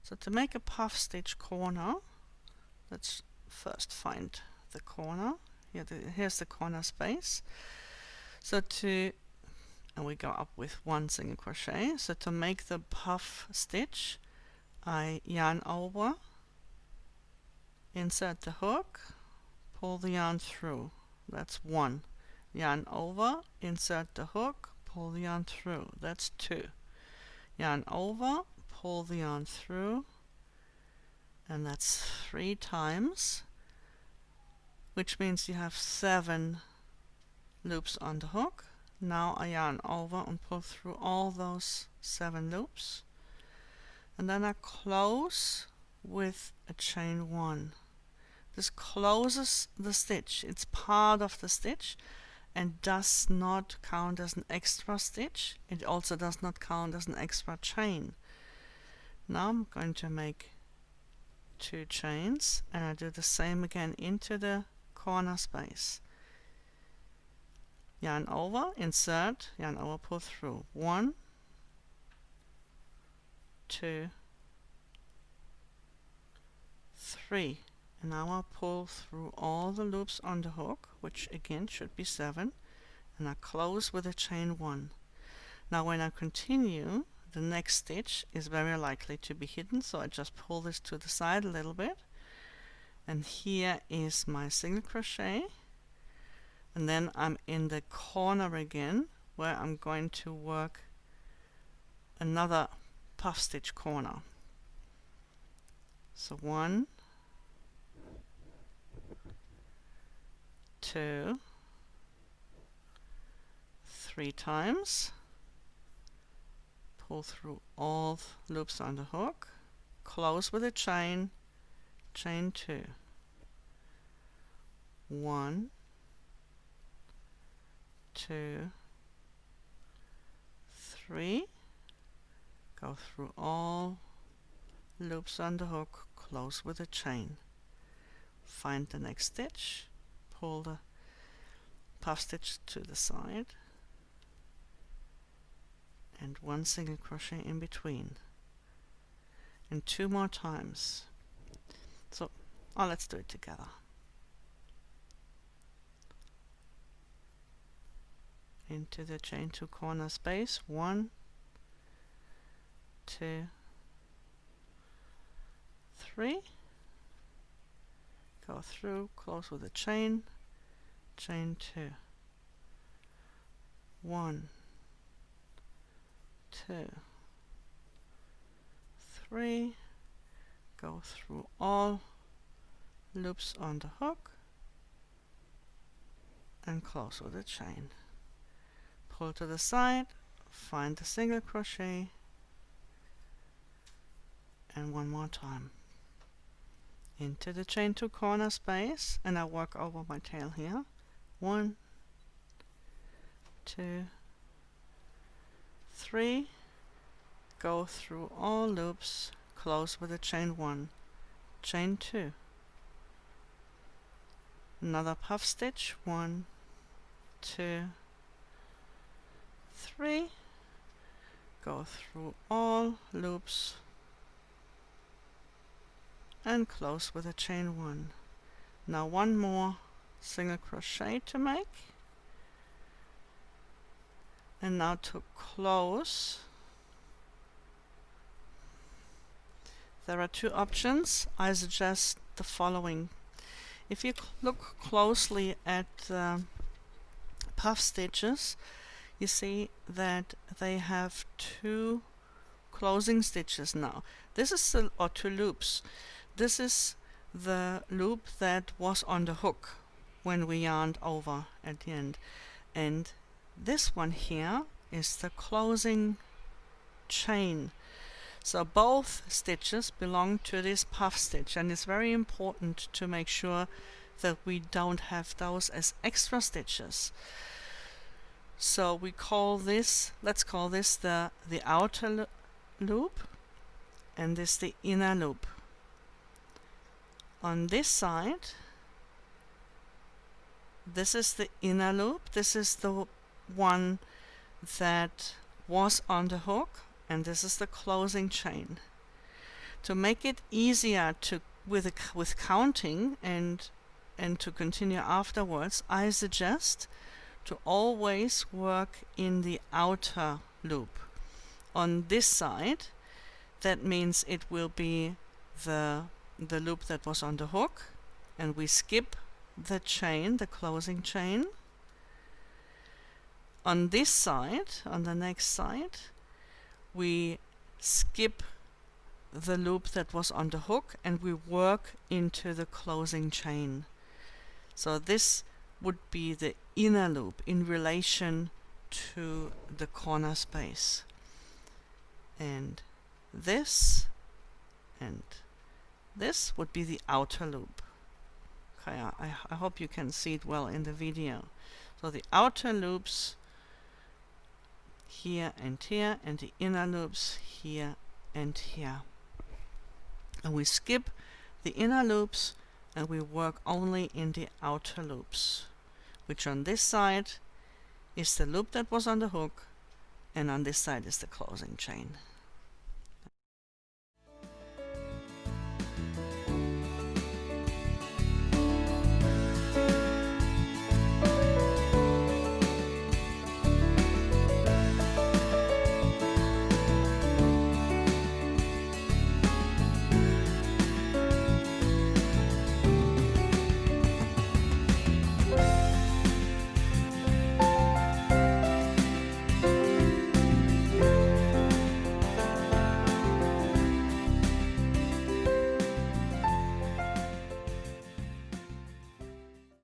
So to make a puff stitch corner, let's first find the corner. Here's the corner space. So and we go up with one single crochet. So to make the puff stitch, I yarn over, insert the hook, pull the yarn through. That's 1. Yarn over, insert the hook, pull the yarn through. That's 2. Yarn over, pull the yarn through, and that's 3 times, which means you have 7 loops on the hook. Now I yarn over and pull through all those 7 loops, and then I close with a chain 1. This closes the stitch. It's part of the stitch and does not count as an extra stitch. It also does not count as an extra chain. Now I'm going to make 2 chains, and I do the same again into the corner space. Yarn over, insert, yarn over, pull through. 1, 2, 3. And now I'll pull through all the loops on the hook, which again should be 7, and I close with a chain 1. Now when I continue, the next stitch is very likely to be hidden, so I just pull this to the side a little bit, and here is my single crochet, and then I'm in the corner again, where I'm going to work another puff stitch corner. So 1, 2, 3 times, pull through all loops on the hook, close with a chain, chain 2, 1, 2, 3, go through all loops on the hook, close with a chain, find the next stitch, pull the puff stitch to the side, and 1 single crochet in between, and 2 more times. So let's do it together. Into the chain 2 corner space, 1, 2, 3, go through, close with a chain, chain 2, 1, 2, 3, go through all loops on the hook and close with a chain. Pull to the side, find the single crochet, and 1 more time. Into the chain 2 corner space, and I work over my tail here. 1, 2, 3, go through all loops, close with a chain 1, chain 2, another puff stitch, 1, 2, 3, go through all loops and close with a chain 1. Now 1 more single crochet to make, and now to close, there are 2 options. I suggest the following. If you look closely at puff stitches, you see that they have 2 closing stitches now. This is or 2 loops. This is the loop that was on the hook when we yarned over at the end, and this one here is the closing chain. So both stitches belong to this puff stitch, and it's very important to make sure that we don't have those as extra stitches. So we call this, let's call this the outer loop, and this the inner loop. On this side, this is the inner loop. This is the one that was on the hook, and this is the closing chain. To make it easier to with counting and to continue afterwards, I suggest to always work in the outer loop. On this side, that means it will be the loop that was on the hook, and we skip the chain, the closing chain. On this side, on the next side, we skip the loop that was on the hook and we work into the closing chain. So this would be the inner loop in relation to the corner space. And this would be the outer loop. Okay, I hope you can see it well in the video. So the outer loops here and the inner loops here and here. And we skip the inner loops and we work only in the outer loops, which on this side is the loop that was on the hook, and on this side is the closing chain.